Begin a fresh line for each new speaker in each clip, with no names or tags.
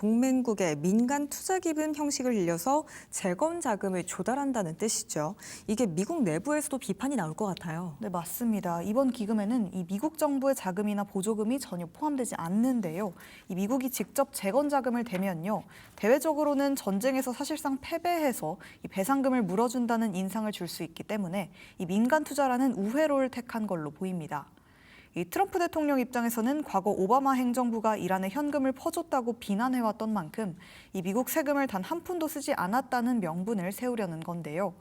동맹국의 민간 투자 기금 형식을 빌려서 재건 자금을 조달한다는 뜻이죠. 이게 미국 내부에서도 비판이 나올 것 같아요.
네, 맞습니다. 이번 기금에는 이 미국 정부의 자금이나 보조금이 전혀 포함되지 않는데요. 이 미국이 직접 재건 자금을 대면요, 대외적으로는 전쟁에서 사실상 패배해서 이 배상금을 물어준다는 인상을 줄 수 있기 때문에 이 민간 투자라는 우회로를 택한 걸로 보입니다. 이 트럼프 대통령 입장에서는 과거 오바마 행정부가 이란에 현금을 퍼줬다고 비난해왔던 만큼 이 미국 세금을 단 한 푼도 쓰지 않았다는 명분을 세우려는 건데요.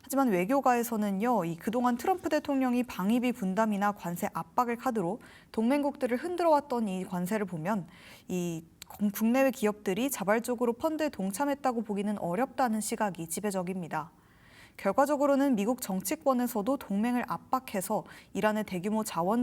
하지만 외교가에서는요, 이 그동안 트럼프 대통령이 방위비 분담이나 관세 압박을 카드로 동맹국들을 흔들어왔던 이 관세를 보면 이 국내외 기업들이 자발적으로 펀드에 동참했다고 보기는 어렵다는 시각이 지배적입니다. 결과적으로는 미국 정치권에서도 동맹을 압박해서 이란의 대규모 자금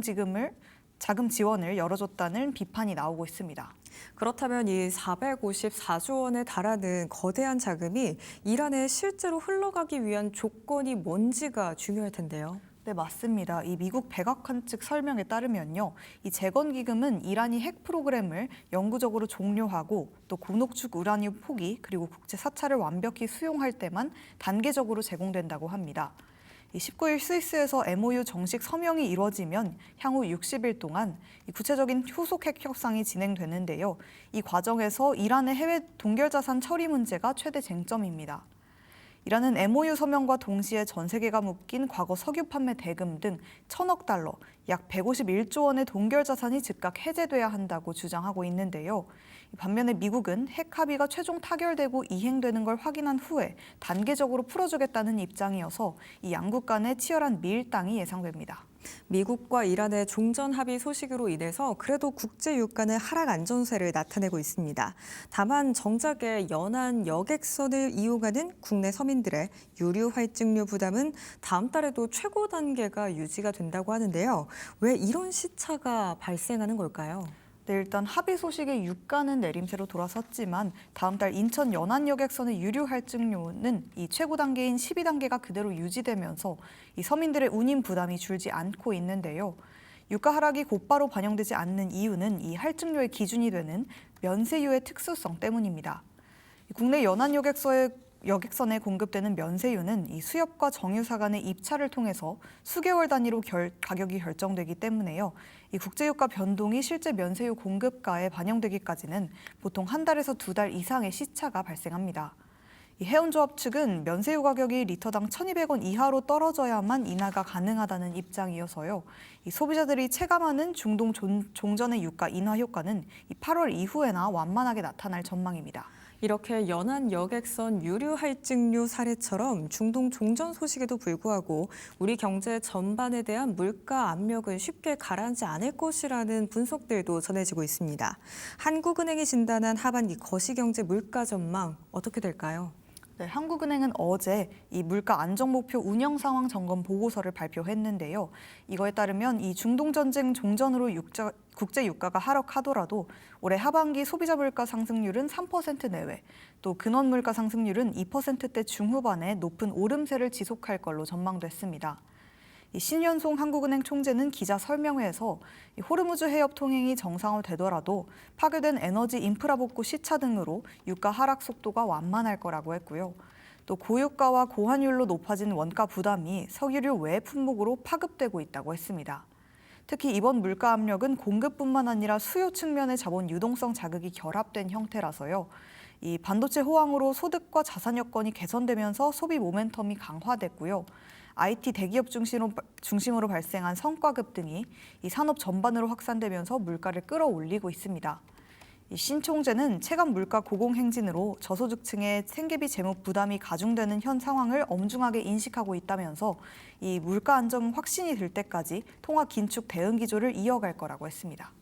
지원을 열어줬다는 비판이 나오고 있습니다.
그렇다면 이 454조 원에 달하는 거대한 자금이 이란에 실제로 흘러가기 위한 조건이 뭔지가 중요할 텐데요.
네, 맞습니다. 이 미국 백악관 측 설명에 따르면요, 이 재건 기금은 이란이 핵 프로그램을 영구적으로 종료하고 또 고농축 우라늄 포기 그리고 국제 사찰을 완벽히 수용할 때만 단계적으로 제공된다고 합니다. 19일 스위스에서 MOU 정식 서명이 이루어지면 향후 60일 동안 구체적인 후속 핵 협상이 진행되는데요. 이 과정에서 이란의 해외 동결자산 처리 문제가 최대 쟁점입니다. 이란은 MOU 서명과 동시에 전 세계가 묶인 과거 석유 판매 대금 등 1,000억 달러, 약 151조 원의 동결 자산이 즉각 해제돼야 한다고 주장하고 있는데요. 반면에 미국은 핵 합의가 최종 타결되고 이행되는 걸 확인한 후에 단계적으로 풀어주겠다는 입장이어서 이 양국 간의 치열한 밀당이 예상됩니다.
미국과 이란의 종전 합의 소식으로 인해서 그래도 국제 유가는 하락 안정세를 나타내고 있습니다. 다만 정작의 연안 여객선을 이용하는 국내 서민들의 유류 할증료 부담은 다음 달에도 최고 단계가 유지가 된다고 하는데요. 왜 이런 시차가 발생하는 걸까요?
네, 일단 합의 소식에 유가는 내림세로 돌아섰지만 다음 달 인천 연안여객선의 유류 할증료는 이 최고 단계인 12단계가 그대로 유지되면서 이 서민들의 운임 부담이 줄지 않고 있는데요. 유가 하락이 곧바로 반영되지 않는 이유는 이 할증료의 기준이 되는 면세유의 특수성 때문입니다. 국내 여객선에 공급되는 면세유는 이 수협과 정유사 간의 입찰을 통해서 수개월 단위로 가격이 결정되기 때문에요. 이 국제유가 변동이 실제 면세유 공급가에 반영되기까지는 보통 한 달에서 두 달 이상의 시차가 발생합니다. 이 해운조합 측은 면세유 가격이 리터당 1,200원 이하로 떨어져야만 인하가 가능하다는 입장이어서요. 이 소비자들이 체감하는 중동 종전의 유가 인하 효과는 이 8월 이후에나 완만하게 나타날 전망입니다.
이렇게 연안 여객선 유류 할증료 사례처럼 중동 종전 소식에도 불구하고 우리 경제 전반에 대한 물가 압력은 쉽게 가라앉지 않을 것이라는 분석들도 전해지고 있습니다. 한국은행이 진단한 하반기 거시경제 물가 전망 어떻게 될까요?
네, 한국은행은 어제 이 물가 안정 목표 운영 상황 점검 보고서를 발표했는데요. 이거에 따르면 이 중동 전쟁 종전으로 국제 유가가 하락하더라도 올해 하반기 소비자 물가 상승률은 3% 내외, 또 근원 물가 상승률은 2%대 중후반에 높은 오름세를 지속할 걸로 전망됐습니다. 신현송 한국은행 총재는 기자 설명회에서 호르무즈 해협 통행이 정상화되더라도 파괴된 에너지 인프라 복구 시차 등으로 유가 하락 속도가 완만할 거라고 했고요. 또 고유가와 고환율로 높아진 원가 부담이 석유류 외 품목으로 파급되고 있다고 했습니다. 특히 이번 물가 압력은 공급뿐만 아니라 수요 측면의 자본 유동성 자극이 결합된 형태라서요. 이 반도체 호황으로 소득과 자산 여건이 개선되면서 소비 모멘텀이 강화됐고요. IT 대기업 중심으로 발생한 성과급 등이 이 산업 전반으로 확산되면서 물가를 끌어올리고 있습니다. 신 총재는 체감 물가 고공행진으로 저소득층의 생계비 재무 부담이 가중되는 현 상황을 엄중하게 인식하고 있다면서 이 물가 안정 확신이 들 때까지 통화 긴축 대응 기조를 이어갈 거라고 했습니다.